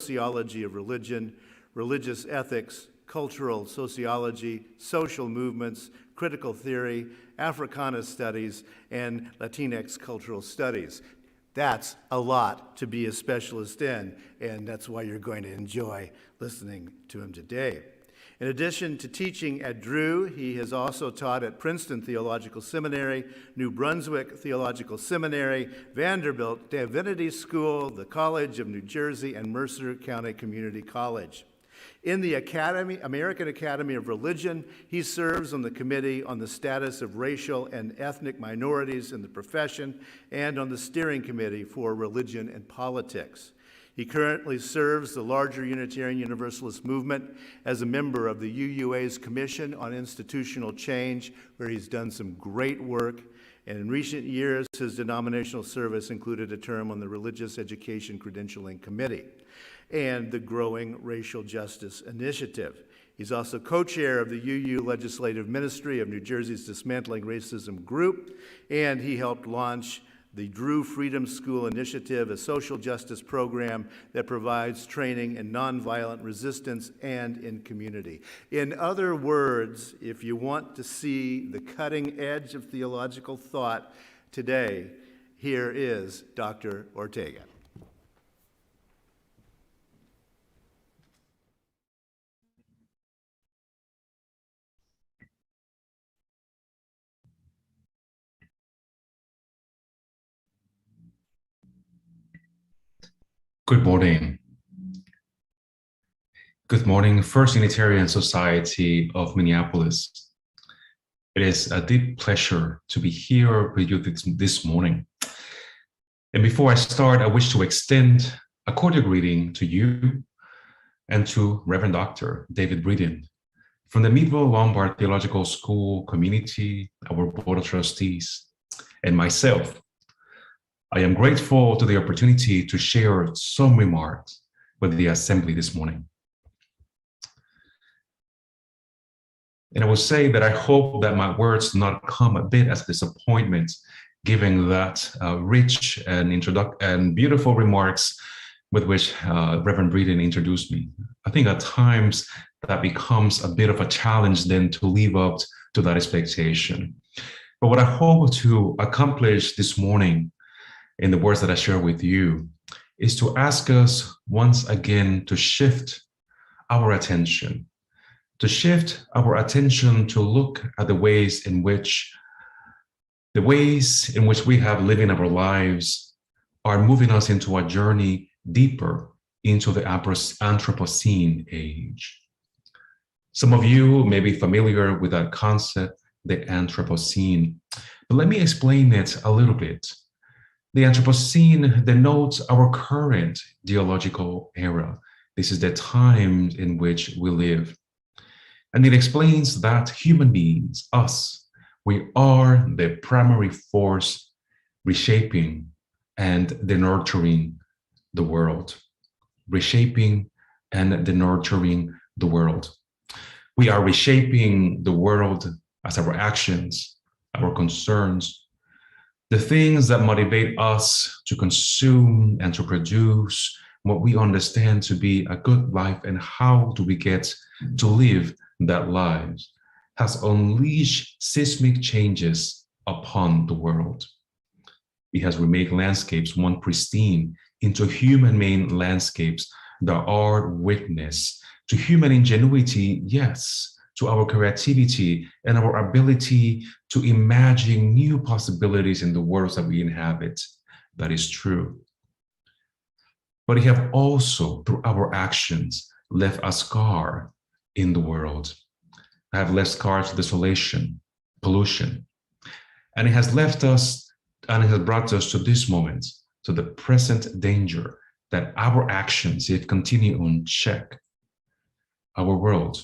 sociology of religion, religious ethics, cultural sociology, social movements, critical theory, Africana studies, and Latinx cultural studies. That's a lot to be a specialist in, and that's why you're going to enjoy listening to him today. In addition to teaching at Drew, he has also taught at Princeton Theological Seminary, New Brunswick Theological Seminary, Vanderbilt Divinity School, the College of New Jersey, and Mercer County Community College. In the American Academy of Religion, he serves on the Committee on the Status of Racial and Ethnic Minorities in the Profession and on the Steering Committee for Religion and Politics. He currently serves the larger Unitarian Universalist movement as a member of the UUA's Commission on Institutional Change, where he's done some great work. And in recent years, his denominational service included a term on the Religious Education Credentialing Committee and the growing Racial Justice Initiative. He's also co-chair of the UU Legislative Ministry of New Jersey's Dismantling Racism Group, and he helped launch the Drew Freedom School Initiative, a social justice program that provides training in nonviolent resistance and in community. In other words, if you want to see the cutting edge of theological thought today, here is Dr. Ortega. Good morning. Good morning, First Unitarian Society of Minneapolis. It is a deep pleasure to be here with you this morning. And before I start, I wish to extend a cordial greeting to you and to Reverend Dr. David Breeden from the Meadville Lombard Theological School community, our Board of Trustees, and myself. I am grateful to the opportunity to share some remarks with the Assembly this morning. And I will say that I hope that my words do not come a bit as a disappointment, given that rich and beautiful remarks with which Reverend Breeden introduced me. I think at times that becomes a bit of a challenge then to live up to that expectation. But what I hope to accomplish this morning in the words that I share with you is to ask us once again to shift our attention, to look at the ways in which we have living our lives are moving us into a journey deeper into the Anthropocene age. Some of you may be familiar with that concept, the Anthropocene, but let me explain it a little bit. The Anthropocene denotes our current geological era. This is the time in which we live. And it explains that human beings, us, we are the primary force reshaping and nurturing the world. Reshaping and nurturing the world. We are reshaping the world as our actions, our concerns, the things that motivate us to consume and to produce what we understand to be a good life and how do we get to live that life has unleashed seismic changes upon the world. It has remade landscapes once pristine into human-made landscapes that are witness to human ingenuity, yes, to our creativity and our ability to imagine new possibilities in the worlds that we inhabit. That is true. But we have also, through our actions, left a scar in the world. I have left scars of desolation, pollution, and it has left us and it has brought us to this moment, to the present danger that our actions, if continue unchecked, our world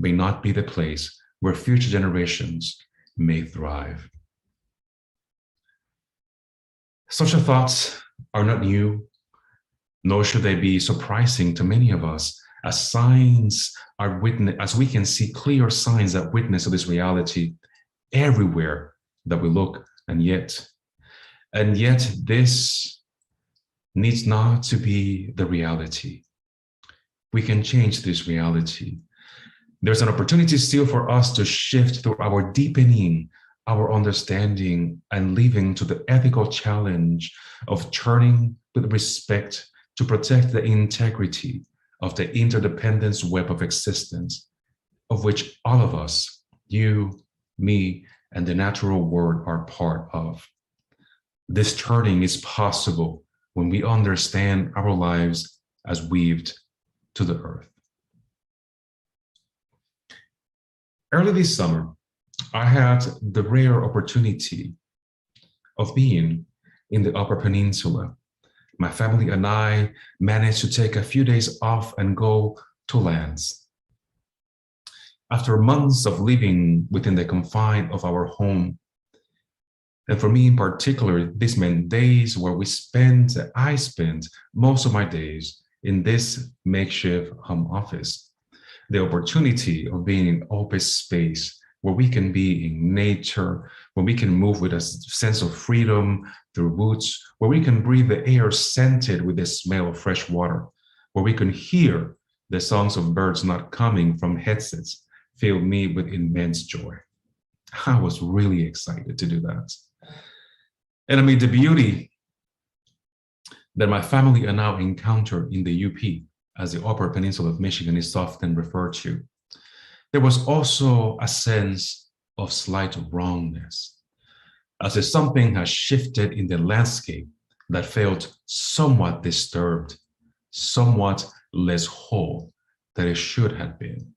may not be the place where future generations may thrive. Such thoughts are not new, nor should they be surprising to many of us, as we can see clear signs that witness of this reality everywhere that we look, and yet this needs not to be the reality. we can change this reality. There's an opportunity still for us to shift through our deepening, our understanding, and living to the ethical challenge of turning with respect to protect the integrity of the interdependence web of existence, of which all of us, you, me, and the natural world are part of. This turning is possible when we understand our lives as weaved to the earth. Early this summer, I had the rare opportunity of being in the Upper Peninsula. My family and I managed to take a few days off and go to lands. After months of living within the confines of our home, and for me in particular, this meant days where I spent most of my days in this makeshift home office. The opportunity of being in open space where we can be in nature, where we can move with a sense of freedom through woods, where we can breathe the air scented with the smell of fresh water, where we can hear the songs of birds not coming from headsets, filled me with immense joy. I was really excited to do that. And amid the beauty that my family are now encountered in the UP, as the Upper Peninsula of Michigan is often referred to, there was also a sense of slight wrongness, as if something has shifted in the landscape that felt somewhat disturbed, somewhat less whole than it should have been.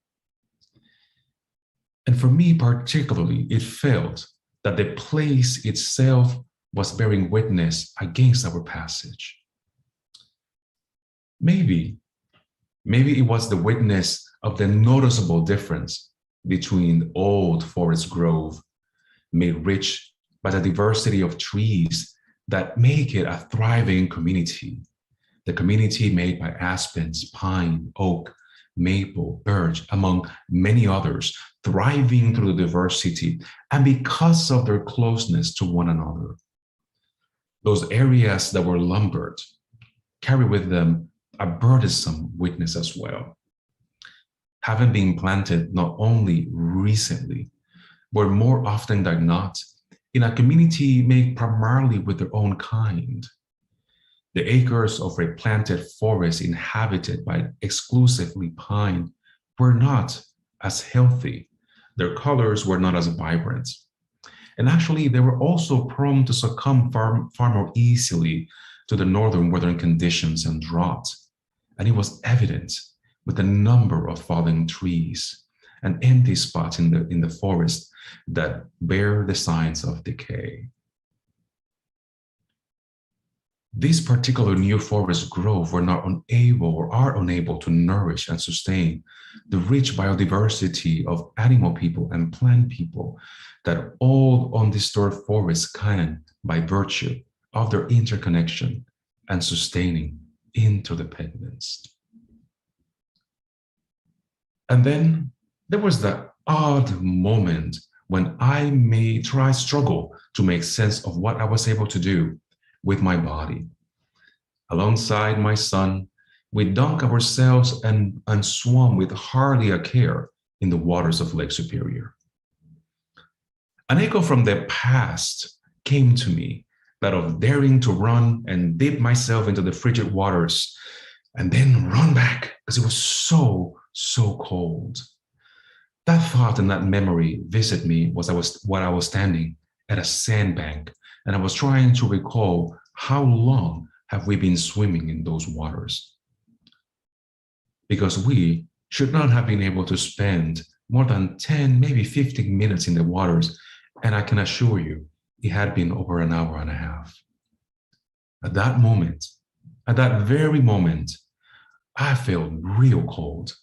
And for me particularly, it felt that the place itself was bearing witness against our passage. Maybe it was the witness of the noticeable difference between the old forest grove, made rich by the diversity of trees that make it a thriving community. The community made by aspens, pine, oak, maple, birch, among many others, thriving through the diversity and because of their closeness to one another. Those areas that were lumbered carry with them a burdensome witness as well. Having been planted not only recently, but more often than not, in a community made primarily with their own kind. The acres of a planted forest inhabited by exclusively pine were not as healthy. Their colors were not as vibrant. And actually, they were also prone to succumb far more easily to the northern weather conditions and drought. And it was evident with the number of fallen trees and empty spots in the forest that bear the signs of decay. This particular new forest grove were not unable or are unable to nourish and sustain the rich biodiversity of animal people and plant people that all undisturbed forests can by virtue of their interconnection and sustaining interdependence. And then there was that odd moment when I struggle to make sense of what I was able to do with my body. Alongside my son, we dunk ourselves and swam with hardly a care in the waters of Lake Superior. An echo from the past came to me, that of daring to run and dip myself into the frigid waters and then run back because it was so cold. That thought and that memory visited me while I was standing at a sandbank, and I was trying to recall how long have we been swimming in those waters. Because we should not have been able to spend more than 10, maybe 15 minutes in the waters, and I can assure you, it had been over an hour and a half. At that moment, at that very moment, I felt real cold,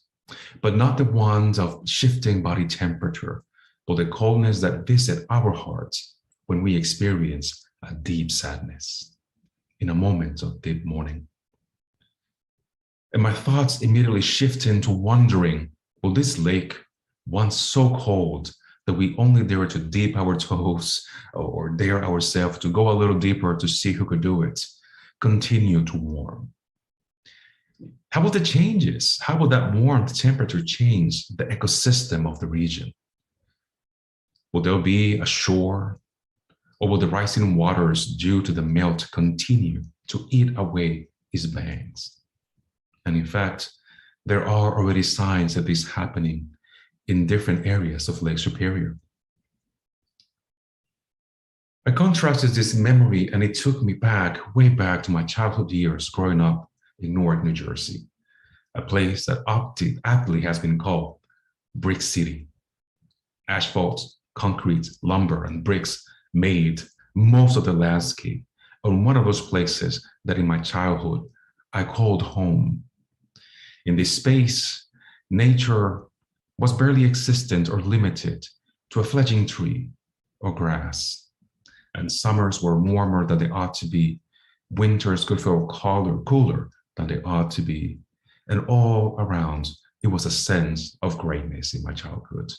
but not the ones of shifting body temperature, but the coldness that visits our hearts when we experience a deep sadness in a moment of deep mourning. And my thoughts immediately shift into wondering, will this lake, once so cold that we only dare to dip our toes or dare ourselves to go a little deeper to see who could do it, continue to warm? How will the changes? How will that warmth temperature change the ecosystem of the region? Will there be a shore, or will the rising waters due to the melt continue to eat away its banks? And in fact, there are already signs of this happening in different areas of Lake Superior. I contrasted this memory, and it took me back, way back to my childhood years growing up in Newark, New Jersey, a place that aptly has been called Brick City. Asphalt, concrete, lumber, and bricks made most of the landscape on one of those places that in my childhood I called home. In this space, nature was barely existent or limited to a fledgling tree or grass. And summers were warmer than they ought to be. Winters could feel cooler than they ought to be. And all around, it was a sense of greatness in my childhood.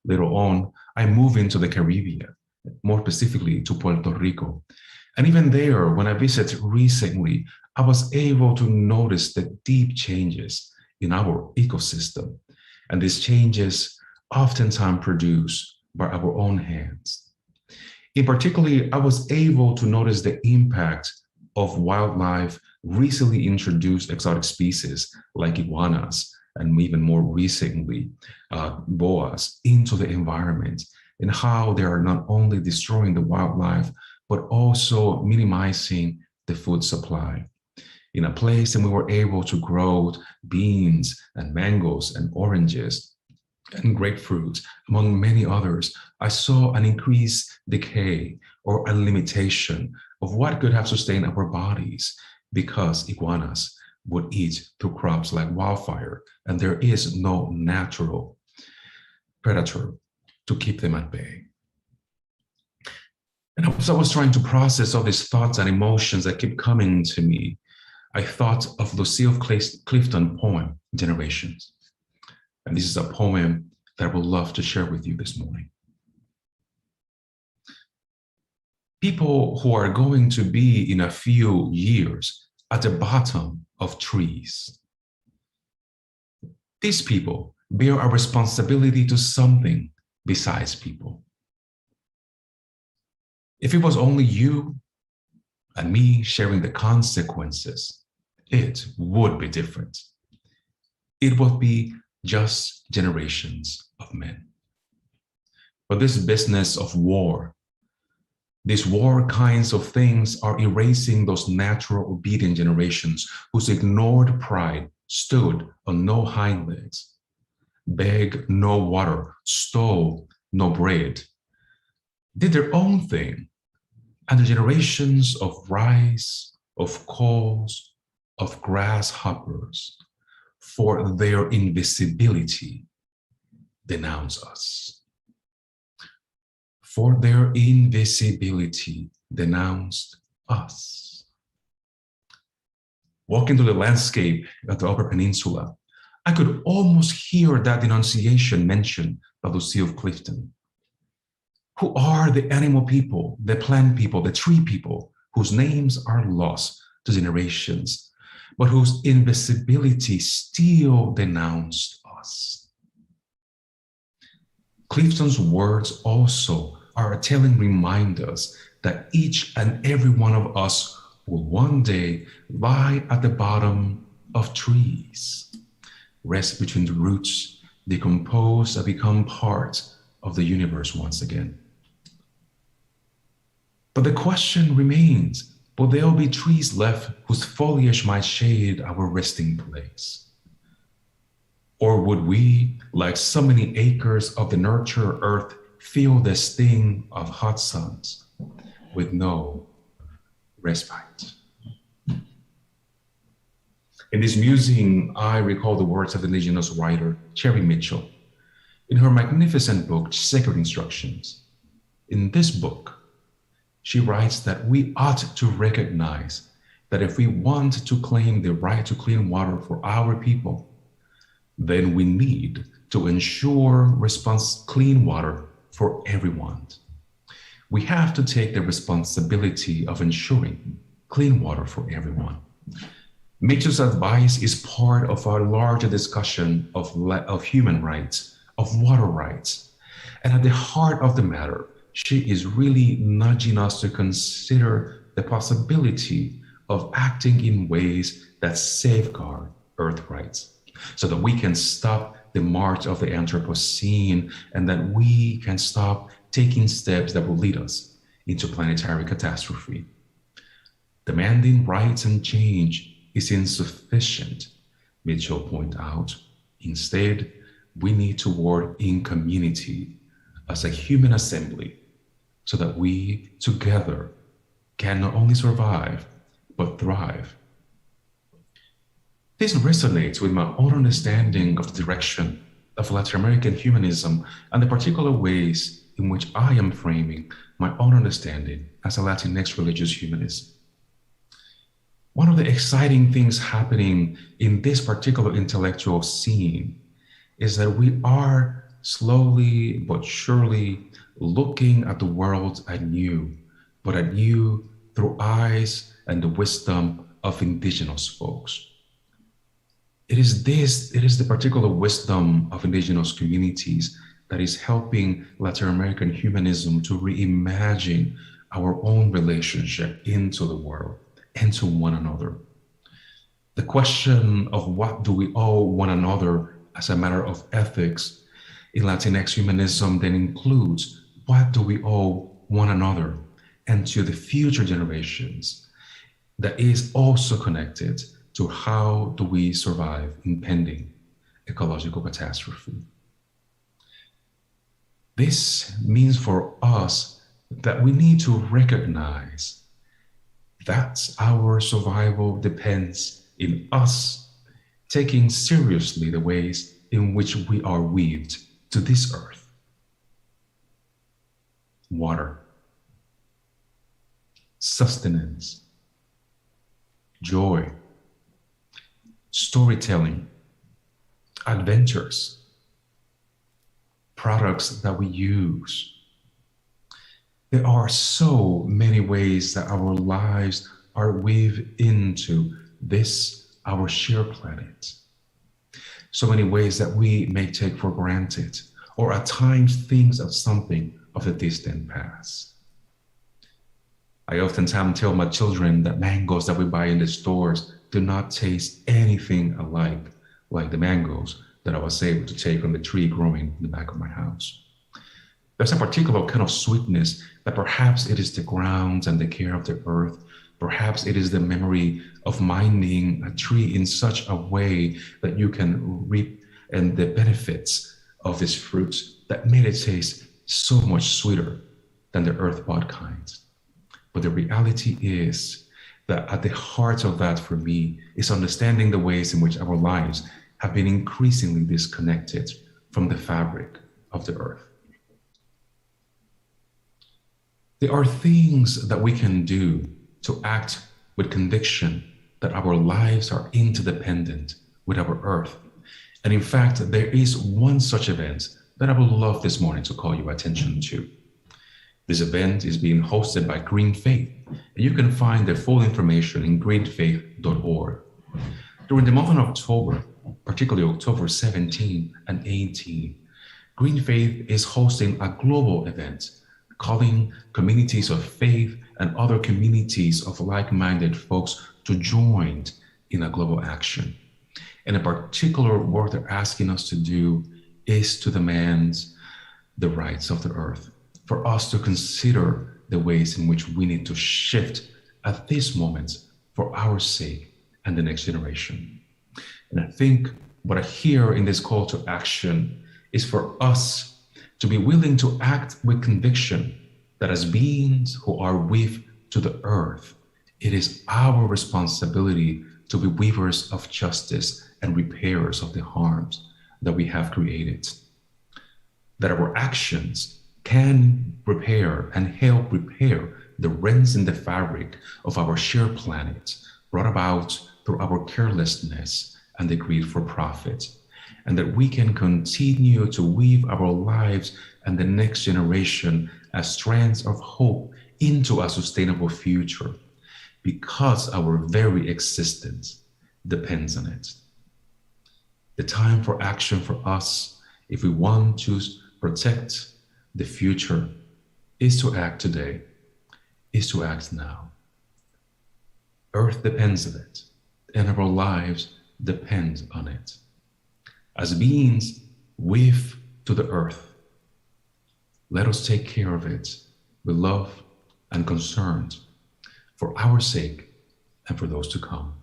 Later on, I moved into the Caribbean, more specifically to Puerto Rico. And even there, when I visited recently, I was able to notice the deep changes in our ecosystem. And these changes oftentimes produced by our own hands. In particular, I was able to notice the impact of wildlife, recently introduced exotic species like iguanas, and even more recently, boas, into the environment, and how they are not only destroying the wildlife, but also minimizing the food supply. In a place and we were able to grow beans and mangoes and oranges and grapefruit, among many others, I saw an increased decay or a limitation of what could have sustained our bodies because iguanas would eat through crops like wildfire, and there is no natural predator to keep them at bay. And as I was trying to process all these thoughts and emotions that keep coming to me, I thought of Lucille Clifton's poem, Generations. And this is a poem that I would love to share with you this morning. People who are going to be in a few years at the bottom of trees. These people bear a responsibility to something besides people. If it was only you and me sharing the consequences, it would be different. It would be just generations of men. But this business of war, these war kinds of things are erasing those natural obedient generations whose ignored pride stood on no hind legs, begged no water, stole no bread, did their own thing, and the generations of rice, of coals, of grasshoppers, for their invisibility, denounce us. For their invisibility, denounced us. Walking through the landscape at the Upper Peninsula, I could almost hear that denunciation mentioned by Lucille Clifton. Who are the animal people, the plant people, the tree people, whose names are lost to generations, but whose invisibility still denounced us? Clifton's words also are a telling reminders that each and every one of us will one day lie at the bottom of trees, rest between the roots, decompose and become part of the universe once again. But the question remains, will there be trees left whose foliage might shade our resting place? Or would we, like so many acres of the nurture earth, feel the sting of hot suns with no respite? In this musing, I recall the words of the indigenous writer, Cherry Mitchell, in her magnificent book, Sacred Instructions. In this book, she writes that we ought to recognize that if we want to claim the right to clean water for our people, then we need to ensure clean water for everyone. We have to take the responsibility of ensuring clean water for everyone. Mitchell's advice is part of our larger discussion of human rights, of water rights. And at the heart of the matter, she is really nudging us to consider the possibility of acting in ways that safeguard Earth rights, so that we can stop the march of the Anthropocene and that we can stop taking steps that will lead us into planetary catastrophe. Demanding rights and change is insufficient, Mitchell pointed out. Instead, we need to work in community as a human assembly so that we together can not only survive, but thrive. This resonates with my own understanding of the direction of Latin American humanism and the particular ways in which I am framing my own understanding as a Latinx religious humanist. One of the exciting things happening in this particular intellectual scene is that we are slowly but surely looking at the world anew, but anew through eyes and the wisdom of indigenous folks. It is the particular wisdom of indigenous communities that is helping Latin American humanism to reimagine our own relationship into the world and to one another. The question of what do we owe one another as a matter of ethics in Latinx humanism then includes what do we owe one another and to the future generations, that is also connected to how do we survive impending ecological catastrophe. This means for us that we need to recognize that our survival depends in us taking seriously the ways in which we are weaved to this earth. Water, sustenance, joy, storytelling, adventures, products that we use. There are so many ways that our lives are weaved into this, our shared planet. So many ways that we may take for granted, or at times things of something of the distant past. I oftentimes tell my children that mangoes that we buy in the stores do not taste anything alike like the mangoes that I was able to take from the tree growing in the back of my house. There's a particular kind of sweetness that perhaps it is the ground and the care of the earth. Perhaps it is the memory of minding a tree in such a way that you can reap and the benefits of this fruit that made it taste so much sweeter than the earth-bought kind. But the reality is that at the heart of that for me is understanding the ways in which our lives have been increasingly disconnected from the fabric of the earth. There are things that we can do to act with conviction that our lives are interdependent with our earth. And in fact, there is one such event that I would love this morning to call your attention to. This event is being hosted by Green Faith, and you can find their full information in greenfaith.org. During the month of October, particularly October 17 and 18, Green Faith is hosting a global event calling communities of faith and other communities of like-minded folks to join in a global action. And in particular, what they're asking us to do is to demand the rights of the earth, for us to consider the ways in which we need to shift at this moment for our sake and the next generation. And I think what I hear in this call to action is for us to be willing to act with conviction that as beings who are weaved to the earth, it is our responsibility to be weavers of justice and repairers of the harms that we have created. That our actions can repair and help repair the rents in the fabric of our shared planet brought about through our carelessness and the greed for profit, and that we can continue to weave our lives and the next generation as strands of hope into a sustainable future, because our very existence depends on it. The time for action for us, if we want to protect the future, is to act today, is to act now. Earth depends on it, and our lives depend on it. As beings with to the earth, let us take care of it with love and concern for our sake and for those to come.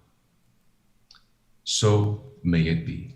So may it be.